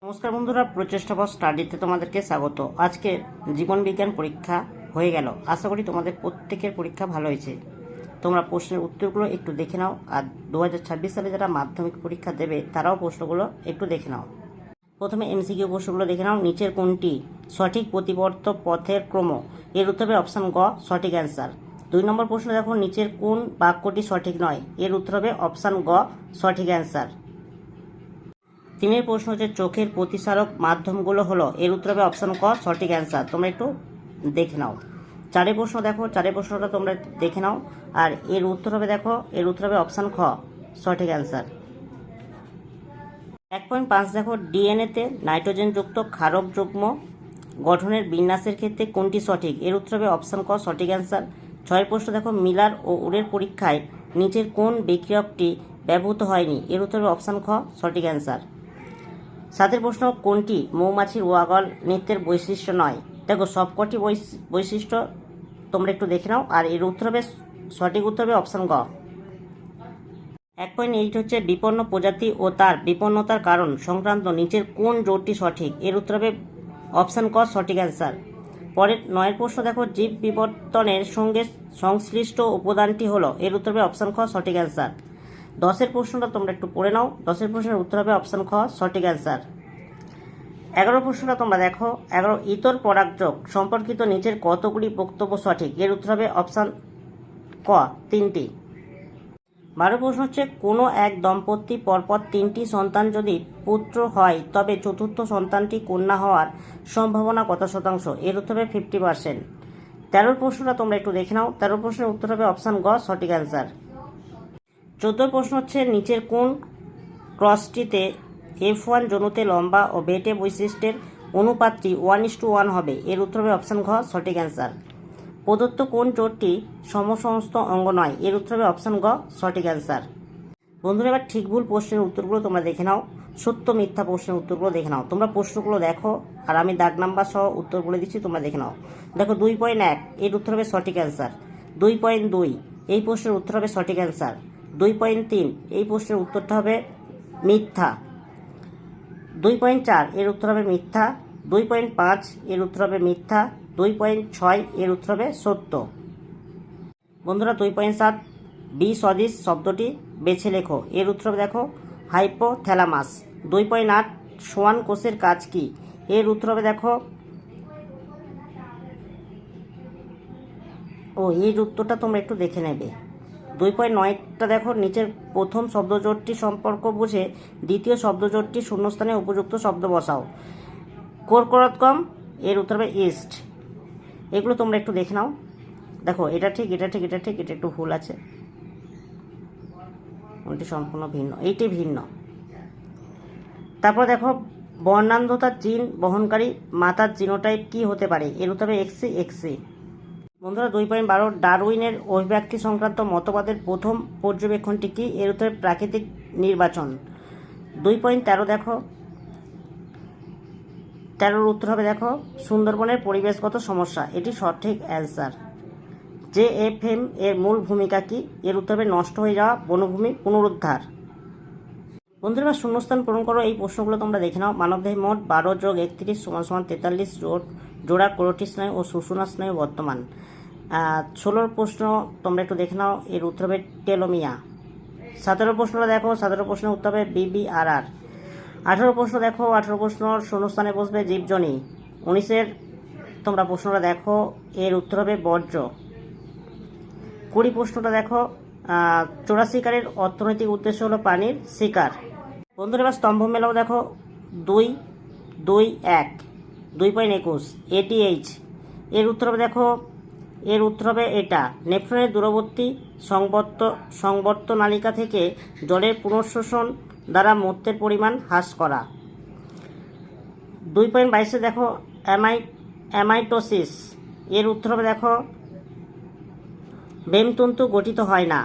নমস্কার বন্ধুরা, প্রচেষ্টা ফর স্টাডিতে তোমাদেরকে স্বাগত। আজকে জীবন বিজ্ঞান পরীক্ষা হয়ে গেল। আশা করি তোমাদের প্রত্যেকের পরীক্ষা ভালো হয়েছে। তোমরা প্রশ্নের উত্তরগুলো একটু দেখে নাও, আর 2026 সালে যারা মাধ্যমিক পরীক্ষা দেবে তারাও প্রশ্নগুলো একটু দেখে নাও। প্রথমে এমসিকিউ প্রশ্নগুলো দেখে নাও। নিচের কোনটি সঠিক প্রতিবর্ত পথের ক্রম? এর উত্তর হবে অপশান গ, সঠিক অ্যান্সার। 2 নম্বর প্রশ্ন দেখো, নিচের কোন বাক্যটি সঠিক নয়? এর উত্তর হবে অপশান গ, সঠিক অ্যান্সার। 3 প্রশ্ন হচ্ছে চোখের প্রতিসারক মাধ্যমগুলো হলো? এর উত্তর হবে অপশান ক, সঠিক অ্যান্সার। তোমরা একটু দেখে নাও। 4 প্রশ্ন দেখো, 4 প্রশ্নটা তোমরা দেখে নাও, আর এর উত্তর হবে দেখো, এর উত্তর হবে অপশান খ, সঠিক অ্যান্সার। 1.5 দেখো, ডিএনএতে নাইট্রোজেনযুক্ত ক্ষারক যুগ্ম গঠনের বিন্যাসের ক্ষেত্রে কোনটি সঠিক? এর উত্তর হবে অপশান ক, সঠিক অ্যান্সার। 6 প্রশ্ন দেখো, মিলার ও উরের পরীক্ষায় নিচের কোন বিক্রিয়কটি ব্যবহৃত হয়নি? এর উত্তর হবে অপশান খ, সঠিক অ্যান্সার। 7 প্রশ্ন, কোনটি মৌমাছির ওয়াগল নৃত্যের বৈশিষ্ট্য নয়? দেখো, সবকটি বৈশিষ্ট্য তোমরা একটু দেখে নাও, আর এর উত্তর হবে, সঠিক উত্তর হবে অপশান গ। 1.8 হচ্ছে বিপন্ন প্রজাতি ও তার বিপন্নতার কারণ সংক্রান্ত নিচের কোন জোটটি সঠিক? এর উত্তর হবে অপশান ক, সঠিক অ্যান্সার। পরের 9 প্রশ্ন দেখো, জীব বিবর্তনের সঙ্গে সংশ্লিষ্ট উপাদানটি হলো? এর উত্তর হবে অপশান খ, সঠিক অ্যান্সার। 10 প্রশ্নটা তোমরা একটু পড়ে নাও। 10 প্রশ্নের উত্তর হবে অপশান খ, সঠিক অ্যান্সার। 11 প্রশ্নটা তোমরা দেখো, 11 ইতর পরাগযোগ সম্পর্কিত নিচের কতগুলি বক্তব্য সঠিক? এর উত্তর হবে অপশান ক, 3টি। 12 প্রশ্ন হচ্ছে, কোনো এক দম্পতি পরপর 3টি সন্তান যদি পুত্র হয় তবে চতুর্থ সন্তানটি কন্যা হওয়ার সম্ভাবনা কত শতাংশ? এর উত্তর হবে 50%। 13 প্রশ্নটা তোমরা একটু দেখে নাও। 13 প্রশ্নের উত্তর হবে অপশান গ, সঠিক অ্যান্সার। 14 প্রশ্ন হচ্ছে, নিচের কোন ক্রসটিতে F1 জনুতে লম্বা ও বেটে বৈশিষ্ট্যের অনুপাতটি 1:1 হবে? এর উত্তর হবে অপশান ঘ, সঠিক অ্যান্সার। প্রদত্ত কোন জোটটি সমসমস্ত অঙ্গ নয়? এর উত্তর হবে অপশান গ, সঠিক অ্যান্সার। বন্ধুরা, এবার ঠিক ভুল প্রশ্নের উত্তরগুলো তোমরা দেখে নাও। সত্য মিথ্যা প্রশ্নের উত্তরগুলো দেখে নাও। তোমরা প্রশ্নগুলো দেখো, আর আমি দাগ নাম্বার সহ উত্তর বলে দিচ্ছি, তোমরা দেখে নাও। দেখো, 2.1 এর উত্তর হবে সঠিক অ্যান্সার। 2.2 এই প্রশ্নের উত্তর হবে সঠিক অ্যান্সার। 2.3 এই প্রশ্নের উত্তরটা হবে মিথ্যা। 2.4 এর উত্তর হবে মিথ্যা। 2.5 এর উত্তর হবে মিথ্যা। 2.6 এর উত্তর হবে সত্য। বন্ধুরা, 2.7 বি সদৃশ শব্দটি বেছে লেখো। এর উত্তর হবে দেখো, হাইপোথ্যালামাস। 2.8 সোয়ান কোষের কাজ কি? এর উত্তর হবে দেখো, এই উত্তরটা তোমরা একটু দেখে নেবে। 2.9টা দেখো, নিচের প্রথম শব্দজোটটি সম্পর্ক বুঝে দ্বিতীয় শব্দজোটটি শূন্যস্থানে উপযুক্ত শব্দ বসাও। কোরকরতকম, এর উত্তর হবে ইস্ট। এগুলো তোমরা একটু দেখে নাও। দেখো, এটা ঠিক, এটা ঠিক, এটা ঠিক, এটা একটু ভুল আছে, ওইটি সম্পূর্ণ ভিন্ন, এইটি ভিন্ন। তারপর দেখো, বর্ণান্ধতার জিন বহনকারী মাতার জিনোটাইপ কি হতে পারে? এর উত্তর হবে XC। বন্ধুরা, 2.12 ডারউইনের অভিব্যক্তি সংক্রান্ত মতবাদের প্রথম পর্যবেক্ষণটি কি? এর উত্তরে প্রাকৃতিক নির্বাচন। 2.13 দেখো, 13 উত্তর হবে দেখো, সুন্দরবনের পরিবেশগত সমস্যা। এটি সঠিক অ্যান্সার। JFM এর মূল ভূমিকা কি? এর উত্তর হবে নষ্ট হয়ে যাওয়া বনভূমি পুনরুদ্ধার। বন্ধুরা, শূন্যস্থান পূরণ করো। এই প্রশ্নগুলো তোমরা দেখে নাও। মানবদেহে মোট 12 যোগ 31 = 43 জোড়া ক্রোটি স্নায়ু ও সুষুম্না স্নায়ু বর্তমান। 16 প্রশ্ন তোমরা একটু দেখে নাও। এর উত্তর হবে টেলোমিয়া। 17 প্রশ্নটা দেখো, 17 প্রশ্নের উত্তর হবে BBRR। 18 প্রশ্ন দেখো, 18 প্রশ্ন শূন্যস্থানে বসবে জীবজনী। 19 তোমরা প্রশ্নটা দেখো, এর উত্তর হবে বর্জ্য। 20 প্রশ্নটা দেখো, চোরা শিকারের অর্থনৈতিক উদ্দেশ্য হলো প্রাণীর শিকার। বন্ধুরা, এবার স্তম্ভ মেলাও দেখো। 2.2.1 2.21 ATH এর উত্তর হবে দেখো, এর উত্তর হবে এটা। নেফ্রনের দূরবর্তী সংবর্ত নালিকা থেকে জলের পুনঃশোষণ দ্বারা মূত্রের পরিমাণ হ্রাস করা। 2.22 দেখো, অ্যামাইটোসিস এর উত্তর হবে দেখো, বেমতন্তু গঠিত হয় না।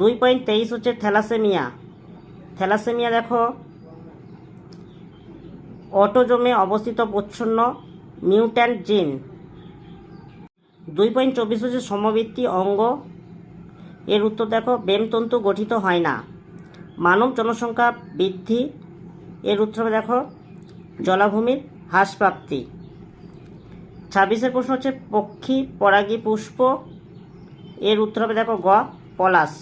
2.23 হচ্ছে থ্যালাসেমিয়া। থ্যালাসেমিয়া দেখো, অটোজোমে অবস্থিত প্রচ্ছন্ন মিউট্যান্ট জিন। 2.24 হচ্ছে সমবৃত্তি অঙ্গ। এর উত্তর দেখো, বেমতন্তু গঠিত হয় না। মানব জনসংখ্যা বৃদ্ধি এর উত্তর হবে দেখো জলাভূমির হ্রাসপ্রাপ্তি। 26 প্রশ্ন হচ্ছে পক্ষী পরাগী পুষ্প, এর উত্তর হবে দেখো গ পলাশ।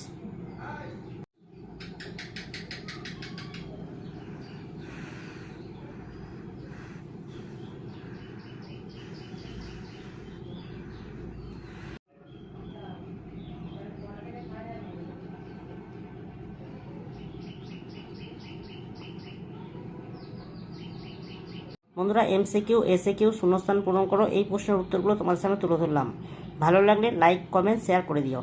বন্ধুরা MCQ SAQ শূন্যস্থান পূরণ করো, এই প্রশ্নের উত্তরগুলো তোমাদের সামনে তুলে ধরলাম। ভালো লাগলে লাইক কমেন্ট শেয়ার করে দিও।